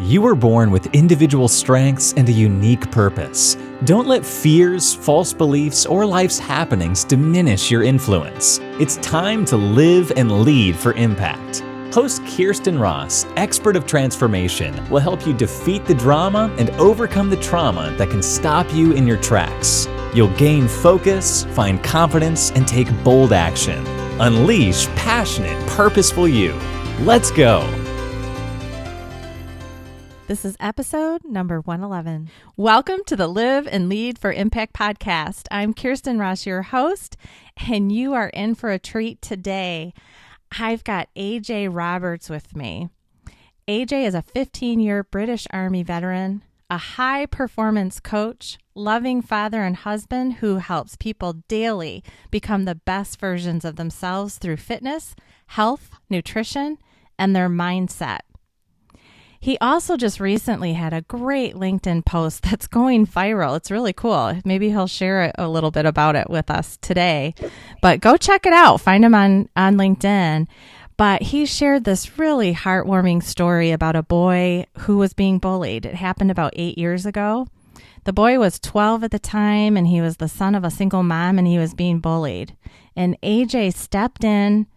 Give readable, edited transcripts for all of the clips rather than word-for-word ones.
You were born with individual strengths and a unique purpose. Don't let fears, false beliefs, or life's happenings diminish your influence. It's time to live and lead for impact. Host Kirsten Ross, expert of transformation, will help you defeat the drama and overcome the trauma that can stop you in your tracks. You'll gain focus, find confidence, and take bold action. Unleash passionate, purposeful you. Let's go. This is episode number 111. Welcome to the Live and Lead for Impact podcast. I'm Kirsten Ross, your host, and you are in for a treat today. I've got AJ Roberts with me. AJ is a 15-year British Army veteran, a high-performance coach, loving father and husband who helps people daily become the best versions of themselves through fitness, health, nutrition, and their mindset. He also just recently had a great LinkedIn post that's going viral. It's really cool. Maybe he'll share a little bit about it with us today. But go check it out. Find him on LinkedIn. But he shared this really heartwarming story about a boy who was being bullied. It happened about 8 years ago. The boy was 12 at the time, and he was the son of a single mom, and he was being bullied. And AJ stepped in,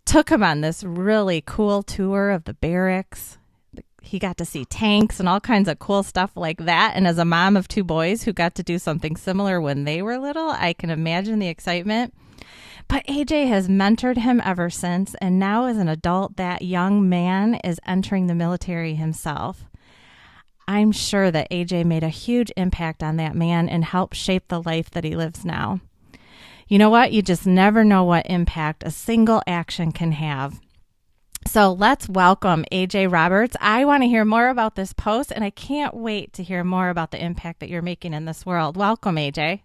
took him on this really cool tour of the barracks. He got to see tanks and all kinds of cool stuff like that. And as a mom of two boys who got to do something similar when they were little, I can imagine the excitement. But AJ has mentored him ever since. And now as an adult, that young man is entering the military himself. I'm sure that AJ made a huge impact on that man and helped shape the life that he lives now. You know what? You just never know what impact a single action can have. So let's welcome AJ Roberts. I want to hear more about this post, and I can't wait to hear more about the impact that you're making in this world. Welcome, AJ.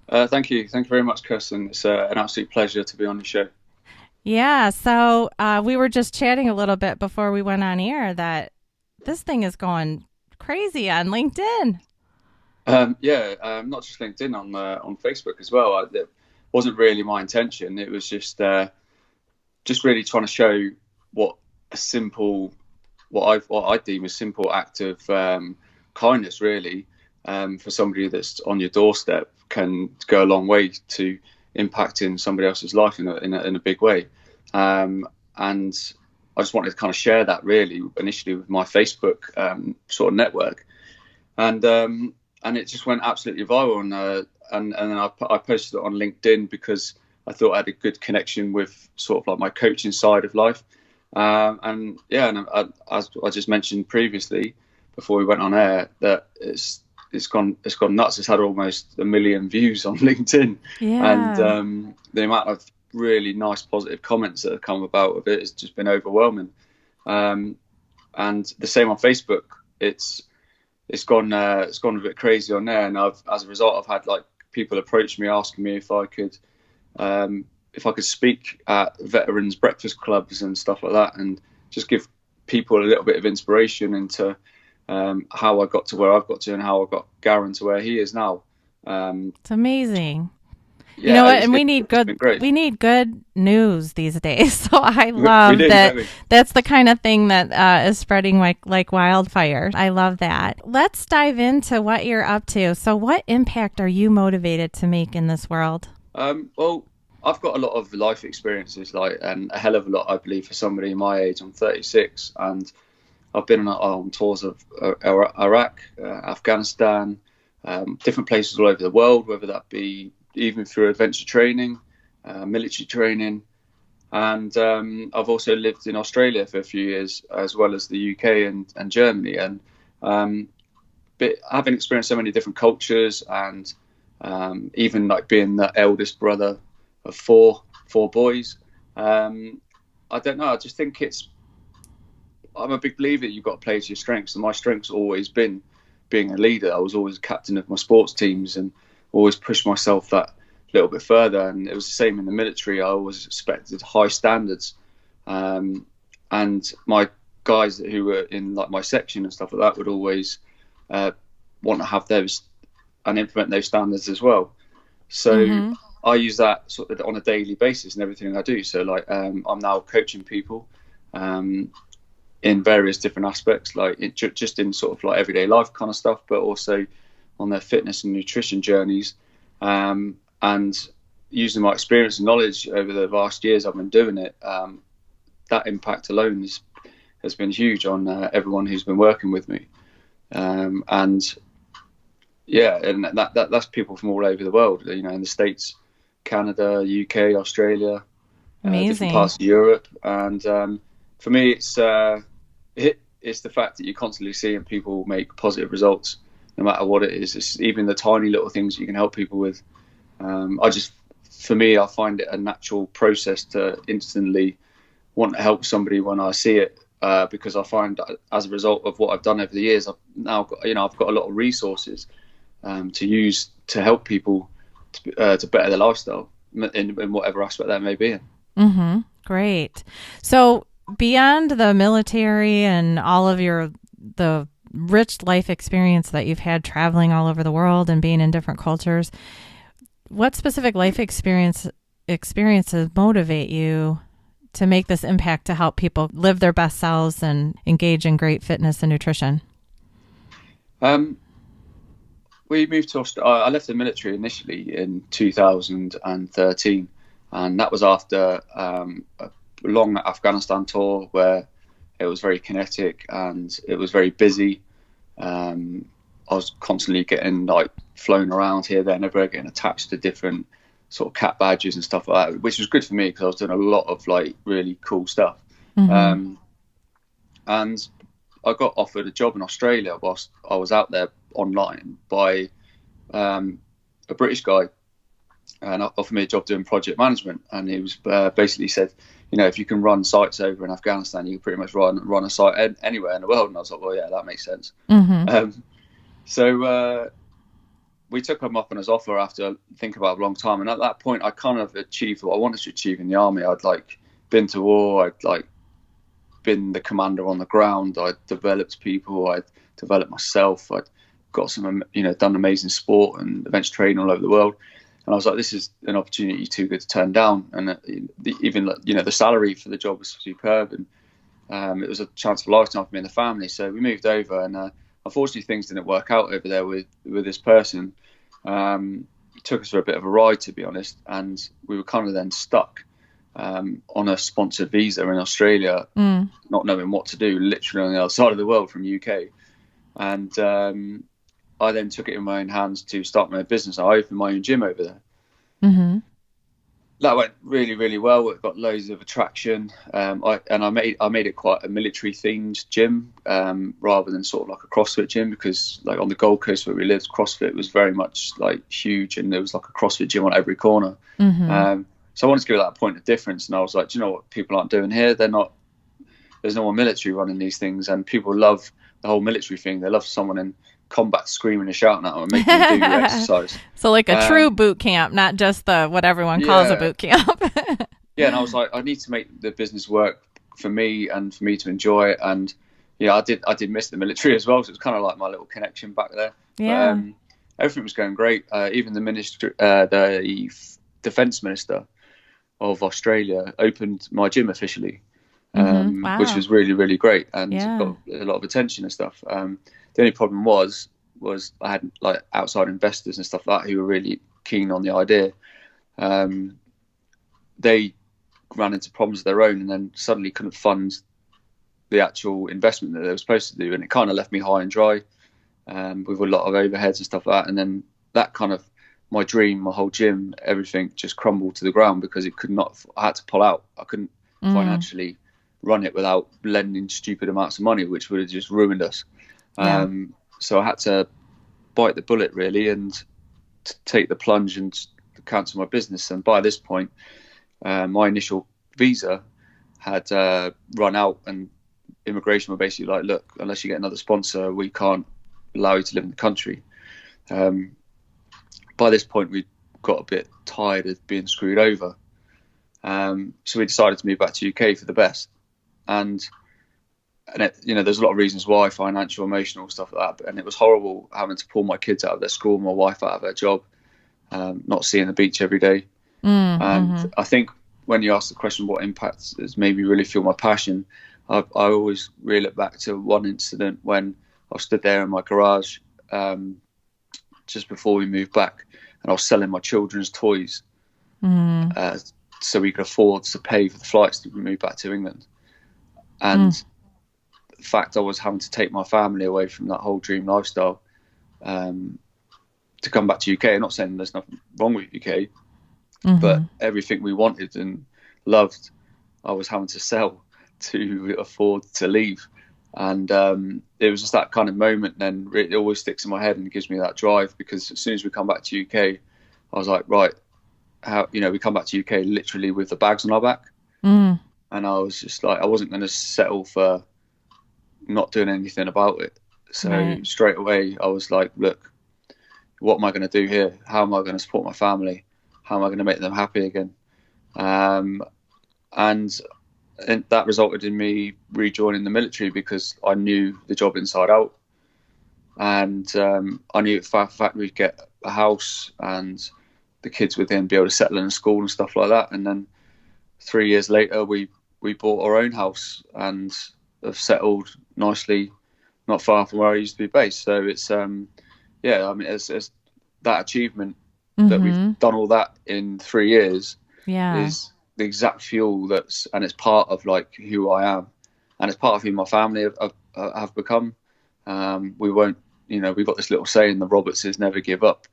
Thank you. Thank you very much, Kirsten. It's an absolute pleasure to be on the show. Yeah, so we were just chatting a little bit before we went on air that this thing is going crazy on LinkedIn. Not just LinkedIn, on Facebook as well. It wasn't really my intention. It was just really trying to show what I deem a simple act of kindness, really, for somebody that's on your doorstep can go a long way to impacting somebody else's life in a big way. And I just wanted to kind of share that really initially with my Facebook sort of network, and it just went absolutely viral. And then I posted it on LinkedIn because I thought I had a good connection with sort of like my coaching side of life. As I just mentioned previously before we went on air, that it's gone nuts. It's had almost 1 million views on LinkedIn. Yeah. And the amount of really nice positive comments that have come about with it has just been overwhelming. And the same on Facebook. It's gone a bit crazy on there, and as a result I've had like people approach me asking me if I could speak at veterans breakfast clubs and stuff like that, and just give people a little bit of inspiration into how I got to where I've got to and how I got Garen to where he is now. It's amazing. Yeah, you know what? And we need good news these days. So I love that. That's the kind of thing that is spreading like wildfire. I love that. Let's dive into what you're up to. So what impact are you motivated to make in this world? Well, I've got a lot of life experiences, and a hell of a lot, I believe, for somebody my age. I'm 36, and I've been on tours of Iraq, Afghanistan, different places all over the world, whether that be even through adventure training, military training. And I've also lived in Australia for a few years, as well as the UK and Germany. And but having experienced so many different cultures, and even like being the eldest brother of four boys, I don't know. I just think I'm a big believer that you've got to play to your strengths, and my strength's always been being a leader. I was always captain of my sports teams and always pushed myself that little bit further. And it was the same in the military. I always expected high standards, and my guys who were in like my section and stuff like that would always want to have those and implement those standards as well. So I use that sort of on a daily basis in everything I do. So like I'm now coaching people in various different aspects, like just in sort of like everyday life kind of stuff, but also on their fitness and nutrition journeys. And using my experience and knowledge over the vast years I've been doing it, that impact alone has been huge on everyone who's been working with me. And that's people from all over the world, in the States, Canada, UK, Australia, different parts of Europe. And for me, it's the fact that you're constantly seeing people make positive results, no matter what it is. It's even the tiny little things you can help people with. For me, I find it a natural process to instantly want to help somebody when I see it, because I find as a result of what I've done over the years, I've now got, I've got a lot of resources to use to help people to better their lifestyle in whatever aspect that may be in. Mm-hmm. Great. So beyond the military and all of the rich life experience that you've had traveling all over the world and being in different cultures, what specific life experiences motivate you to make this impact to help people live their best selves and engage in great fitness and nutrition? We moved to Australia. I left the military initially in 2013, and that was after a long Afghanistan tour where it was very kinetic and it was very busy. I was constantly getting flown around here, there, and everywhere, getting attached to different sort of cat badges and stuff like that, which was good for me because I was doing a lot of really cool stuff. Mm-hmm. And I got offered a job in Australia whilst I was out there online by a British guy, and offered me a job doing project management. And he was basically said, if you can run sites over in Afghanistan, you can pretty much run a site anywhere in the world. And I was like, well, yeah, that makes sense. Mm-hmm. So we took him up on his offer after thinking about it a long time. And at that point, I kind of achieved what I wanted to achieve in the army. I'd been to war. I'd been the commander on the ground. I'd developed people. I'd developed myself. I'd got some, done amazing sport and events training all over the world. And I was like, this is an opportunity too good to turn down. And even the salary for the job was superb, and it was a chance of a lifetime for me and the family. So we moved over, and unfortunately things didn't work out over there with this person. It took us for a bit of a ride, to be honest, and we were kind of then stuck on a sponsored visa in Australia, not knowing what to do, literally on the other side of the world from UK. And I then took it in my own hands to start my own business. I opened my own gym over there. Mm-hmm. That went really, really well. It got loads of attraction. I made it quite a military themed gym, rather than sort of like a CrossFit gym, because on the Gold Coast where we lived, CrossFit was very much huge, and there was a CrossFit gym on every corner. Mm-hmm. So I wanted to give that a point of difference, and I was like, do you know what people aren't doing here? There's no more military running these things, and people love the whole military thing. They love someone in combat screaming and shouting at them and making them do your exercise. So a true boot camp, not just what everyone calls a boot camp. Yeah, and I was like, I need to make the business work for me and for me to enjoy it. And I did miss the military as well, so it was kind of like my little connection back there. Yeah. But, everything was going great. Even the defence minister of Australia opened my gym officially, wow. Which was really, really great, and got a lot of attention and stuff. The only problem was I had outside investors and stuff like that who were really keen on the idea. They ran into problems of their own, and then suddenly couldn't fund the actual investment that they were supposed to do, and it kind of left me high and dry, with a lot of overheads and stuff like that. And then that kind of, my dream, my whole gym, everything just crumbled to the ground because I had to pull out. I couldn't financially run it without lending stupid amounts of money, which would have just ruined us. So I had to bite the bullet really and take the plunge and cancel my business. And by this point, my initial visa had run out, and immigration were basically like, look, unless you get another sponsor, we can't allow you to live in the country. By this point, we got a bit tired of being screwed over. So we decided to move back to UK for the best. And there's a lot of reasons why, financial, emotional, stuff like that. And it was horrible having to pull my kids out of their school, my wife out of her job, not seeing the beach every day. And I think when you ask the question, what impact has made me really feel my passion, I always reel it back to one incident when I stood there in my garage just before we moved back, and I was selling my children's toys so we could afford to pay for the flights to move back to England. And the fact I was having to take my family away from that whole dream lifestyle to come back to UK. I'm not saying there's nothing wrong with UK, but everything we wanted and loved, I was having to sell to afford to leave. And it was just that kind of moment. Then it always sticks in my head and gives me that drive, because as soon as we come back to UK, I was like, right, we come back to UK literally with the bags on our back. And I was just like, I wasn't going to settle for not doing anything about it. So straight away I was like, look, what am I going to do here? How am I going to support my family? How am I going to make them happy again? And that resulted in me rejoining the military, because I knew the job inside out. And I knew for a fact we'd get a house and the kids would then be able to settle in a school and stuff like that. And then 3 years later, we bought our own house and have settled nicely, not far from where I used to be based. So it's, it's that achievement that we've done all that in 3 years is the exact fuel and it's part of like who I am, and it's part of who my family have become. We won't, we've got this little saying, the Robertses never give up,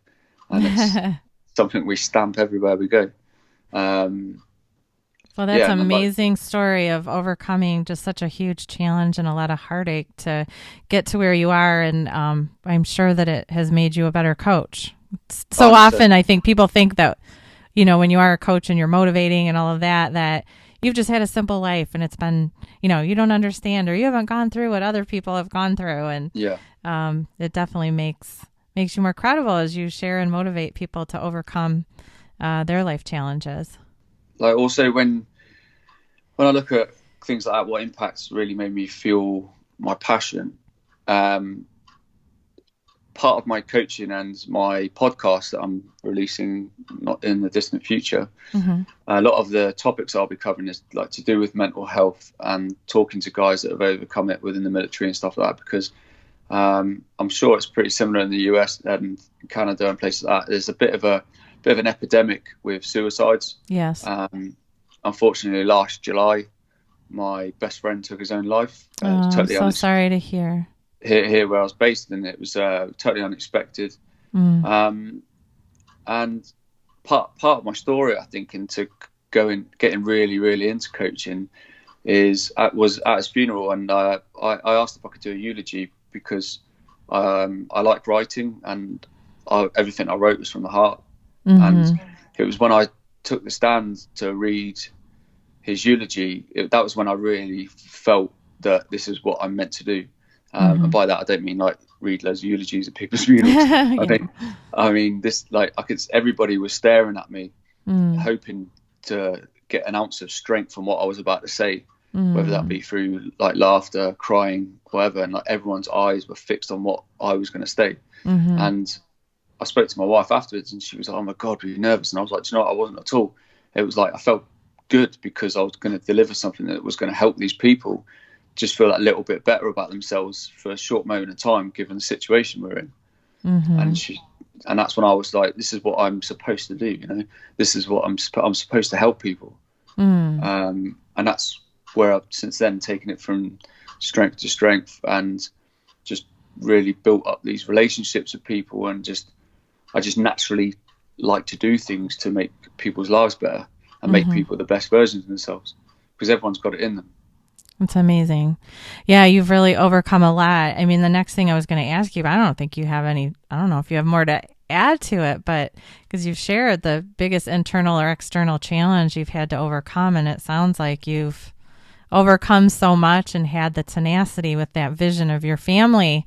and it's something we stamp everywhere we go. Well, that's an amazing story of overcoming just such a huge challenge and a lot of heartache to get to where you are. And I'm sure that it has made you a better coach. So often I think people think that, when you are a coach and you're motivating and all of that, that you've just had a simple life and it's been, you don't understand, or you haven't gone through what other people have gone through. And it definitely makes you more credible as you share and motivate people to overcome their life challenges. Like also when I look at things like that, what impacts really made me feel my passion. Part of my coaching and my podcast that I'm releasing not in the distant future, a lot of the topics I'll be covering is like to do with mental health and talking to guys that have overcome it within the military and stuff like that, because I'm sure it's pretty similar in the US and Canada and places like that. There's a bit of an epidemic with suicides. Yes. Unfortunately, last July, my best friend took his own life. Totally I'm so sorry to hear. Here where I was based, and it was totally unexpected. And part of my story, I think, into getting really, really into coaching was at his funeral, and I asked if I could do a eulogy, because I like writing, and everything I wrote was from the heart. And it was when I took the stand to read his eulogy, that was when I really felt that this is what I'm meant to do. And by that I don't mean like read loads of eulogies at people's funerals. I mean this, like everybody was staring at me, hoping to get an ounce of strength from what I was about to say, whether that be through like laughter, crying, whatever, and like everyone's eyes were fixed on what I was going to say. And I spoke to my wife afterwards, and she was like, "Oh my God, were you nervous?" And I was like, "Do you know what? I wasn't at all. It was like I felt good, because I was going to deliver something that was going to help these people just feel a little bit better about themselves for a short moment of time, given the situation we're in." And that's when I was like, "This is what I'm supposed to do. This is what I'm supposed to help people." And that's where I've since then taken it from strength to strength, and just really built up these relationships with people, and I just naturally like to do things to make people's lives better and make people the best versions of themselves, because everyone's got it in them. It's amazing. Yeah, you've really overcome a lot. I mean, the next thing I was going to ask you, but I don't think you have I don't know if you have more to add to it, but because you've shared the biggest internal or external challenge you've had to overcome, and it sounds like you've overcome so much and had the tenacity with that vision of your family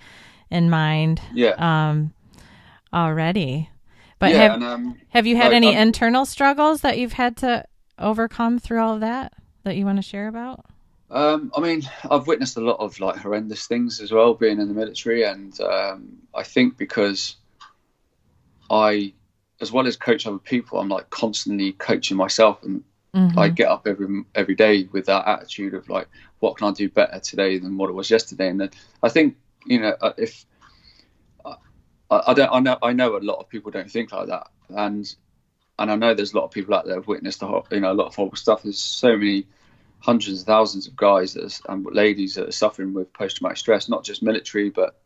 in mind. Already. But have you had any internal struggles that you've had to overcome through all of that you want to share about? I mean, I've witnessed a lot of like horrendous things as well, being in the military, and I think because I, as well as coach other people, I'm like constantly coaching myself, and I get up every day with that attitude of like, what can I do better today than what it was yesterday? And then I think, if I know a lot of people don't think like that, and I know there's a lot of people out there who've witnessed a lot of horrible stuff. There's so many hundreds of thousands of guys and ladies that are suffering with post-traumatic stress, not just military, but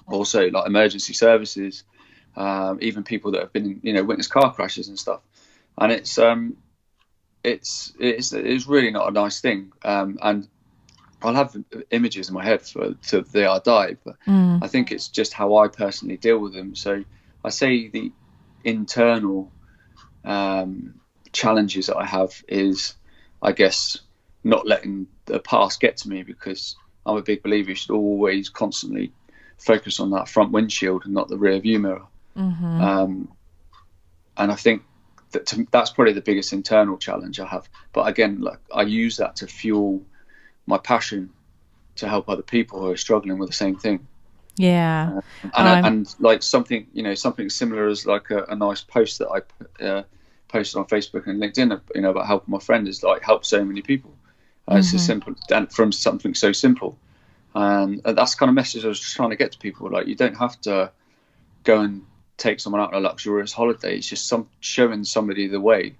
also like emergency services, even people that have been, witnessed car crashes and stuff. And it's really not a nice thing. And I'll have images in my head till the day I die, but I think it's just how I personally deal with them. So I say the internal challenges that I have is, I guess, not letting the past get to me, because I'm a big believer you should always constantly focus on that front windshield and not the rear view mirror. And I think that's probably the biggest internal challenge I have. But again, like, I use that to fuel my passion to help other people who are struggling with the same thing. Yeah. And like something similar as like a nice post that I posted on Facebook and LinkedIn, about helping my friend, is like help so many people. It's as simple, and from something so simple. And that's the kind of message I was just trying to get to people. Like, you don't have to go and take someone out on a luxurious holiday. It's just showing somebody the way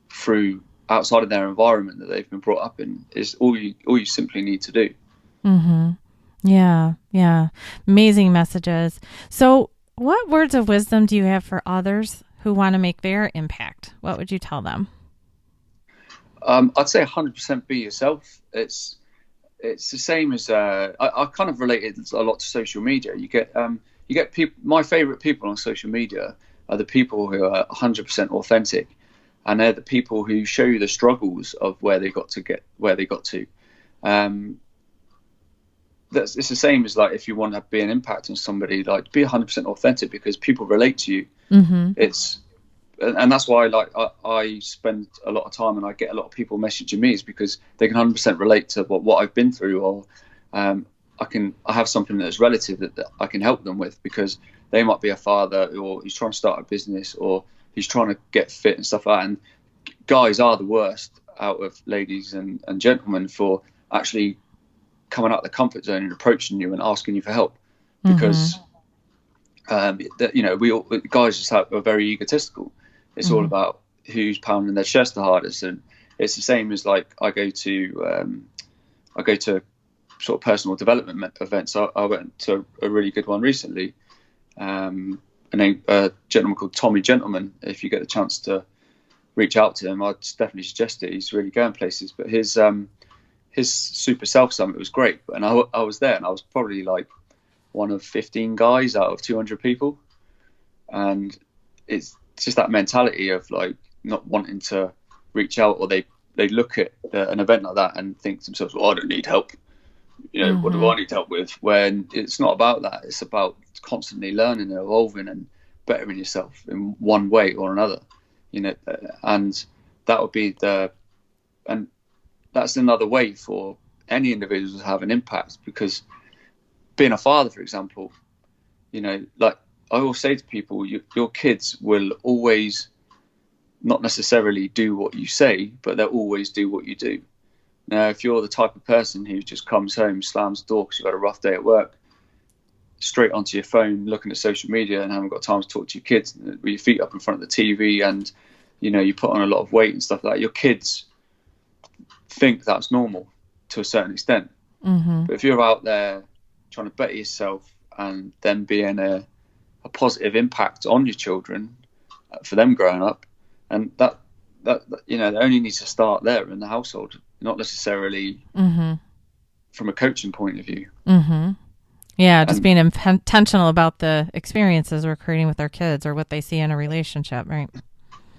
through outside of their environment that they've been brought up in is all you simply need to do. Yeah. Amazing messages. So what words of wisdom do you have for others who want to make their impact? What would you tell them? I'd say 100% be yourself. It's the same as I kind of relate it a lot to social media. You get people. My favorite people on social media are the people who are 100% authentic, and they're the people who show you the struggles of where they got to. It's the same as, like, if you want to be an impact on somebody, like, be 100% authentic, because people relate to you. And that's why, like, I spend a lot of time, and I get a lot of people messaging me, is because they can 100% relate to what I've been through, or I have something that's relative that I can help them with, because they might be a father, or he's trying to start a business, or he's trying to get fit and stuff like that. And guys are the worst out of ladies and gentlemen for actually coming out of the comfort zone and approaching you and asking you for help, because guys just are very egotistical. It's all about who's pounding their chest the hardest. And it's the same as, like, I go to sort of personal development events. I went to a really good one recently. A gentleman called Tommy Gentleman. If you get the chance to reach out to him, I'd definitely suggest it. He's really going places. But his Super Self Summit was great. And I was there, and I was probably like one of 15 guys out of 200 people. And it's just that mentality of, like, not wanting to reach out, or they look at an event like that and think to themselves, well, I don't need help. What do I need help with? When it's not about that. It's about constantly learning and evolving and bettering yourself in one way or another. And that would be and that's another way for any individual to have an impact, because being a father, for example, like, I always say to people, your kids will always not necessarily do what you say, but they'll always do what you do. Now, if you're the type of person who just comes home, slams the door because you've had a rough day at work, straight onto your phone, looking at social media, and haven't got time to talk to your kids, with your feet up in front of the TV, and you put on a lot of weight and stuff like that, your kids think that's normal to a certain extent. But if you're out there trying to better yourself and then being a positive impact on your children for them growing up, and that only needs to start there in the household, not necessarily from a coaching point of view. Yeah, just being intentional about the experiences we're creating with our kids, or what they see in a relationship, right?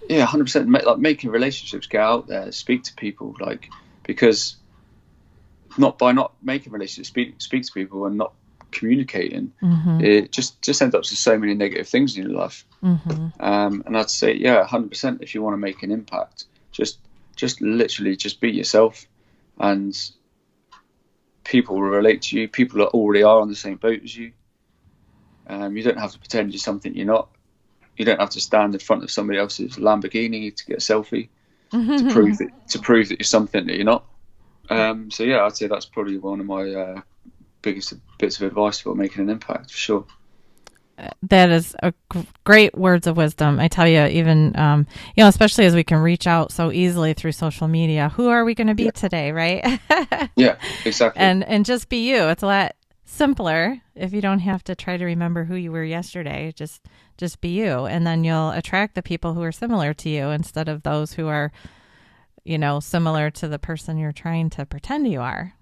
Yeah, 100%. Like, making relationships, get out there, speak to people, like, because not making relationships, speak to people and not communicating, it just ends up with so many negative things in your life. And I'd say, 100%, if you want to make an impact, just literally just be yourself, and people will relate to you. People that already are on the same boat as you. You don't have to pretend you're something you're not. You don't have to stand in front of somebody else's Lamborghini to get a selfie. to prove that you're something that you're not. So yeah, I'd say that's probably one of my biggest bits of advice for making an impact, for sure. That is a great words of wisdom. I tell you, even, especially as we can reach out so easily through social media, who are we going to be today, right? Yeah, exactly. And just be you. It's a lot simpler if you don't have to try to remember who you were yesterday. Just be you. And then you'll attract the people who are similar to you instead of those who are, similar to the person you're trying to pretend you are.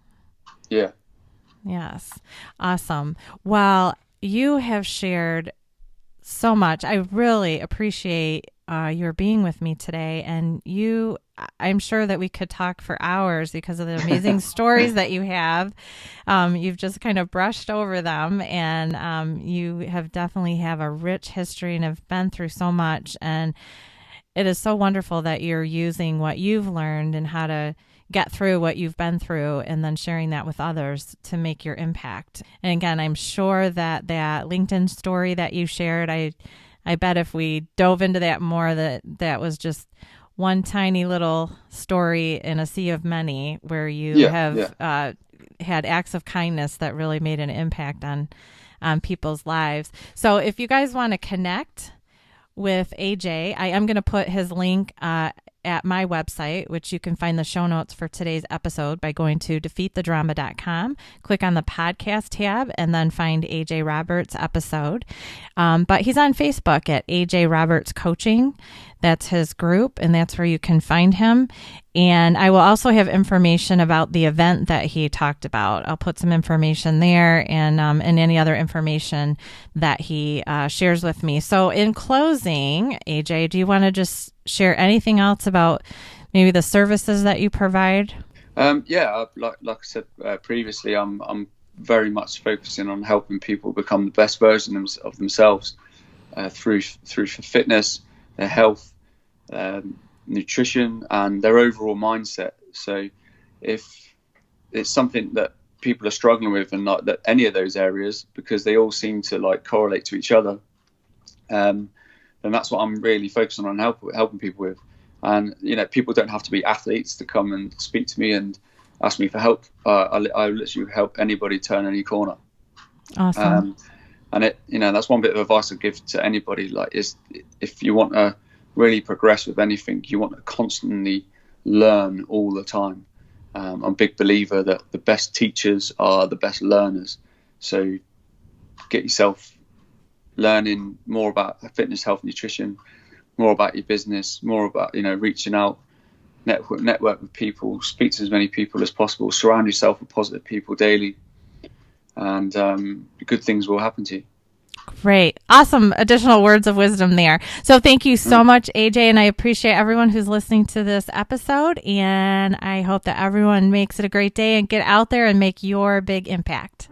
Yeah. Yes. Awesome. Well, you have shared so much. I really appreciate your being with me today. And I'm sure that we could talk for hours because of the amazing stories that you have. You've just kind of brushed over them, and you have definitely have a rich history and have been through so much. And it is so wonderful that you're using what you've learned and how to get through what you've been through and then sharing that with others to make your impact. And again, I'm sure that LinkedIn story that you shared, I bet if we dove into that more, that was just one tiny little story in a sea of many where you have had acts of kindness that really made an impact on people's lives. So if you guys want to connect with AJ, I am going to put his link at my website, which you can find the show notes for today's episode by going to defeatthedrama.com, click on the podcast tab, and then find AJ Roberts' episode. But he's on Facebook at AJ Roberts Coaching. That's his group, and that's where you can find him. And I will also have information about the event that he talked about. I'll put some information there and any other information that he shares with me. So in closing, AJ, do you want to just share anything else about maybe the services that you provide? Like I said previously, I'm very much focusing on helping people become the best version of themselves through fitness, their health, nutrition, and their overall mindset. So if it's something that people are struggling with, and not that any of those areas, because they all seem to correlate to each other, then that's what I'm really focusing on helping people with. And people don't have to be athletes to come and speak to me and ask me for help. I literally help anybody turn any corner. Awesome. And that's one bit of advice I give to anybody, is if you want to really progress with anything, you want to constantly learn all the time. I'm a big believer that the best teachers are the best learners. So get yourself learning more about fitness, health, nutrition, more about your business, more about reaching out, network with people, speak to as many people as possible, surround yourself with positive people daily, and good things will happen to you. Great. Awesome additional words of wisdom there. So thank you so much, AJ, and I appreciate everyone who's listening to this episode, and I hope that everyone makes it a great day and get out there and make your big impact.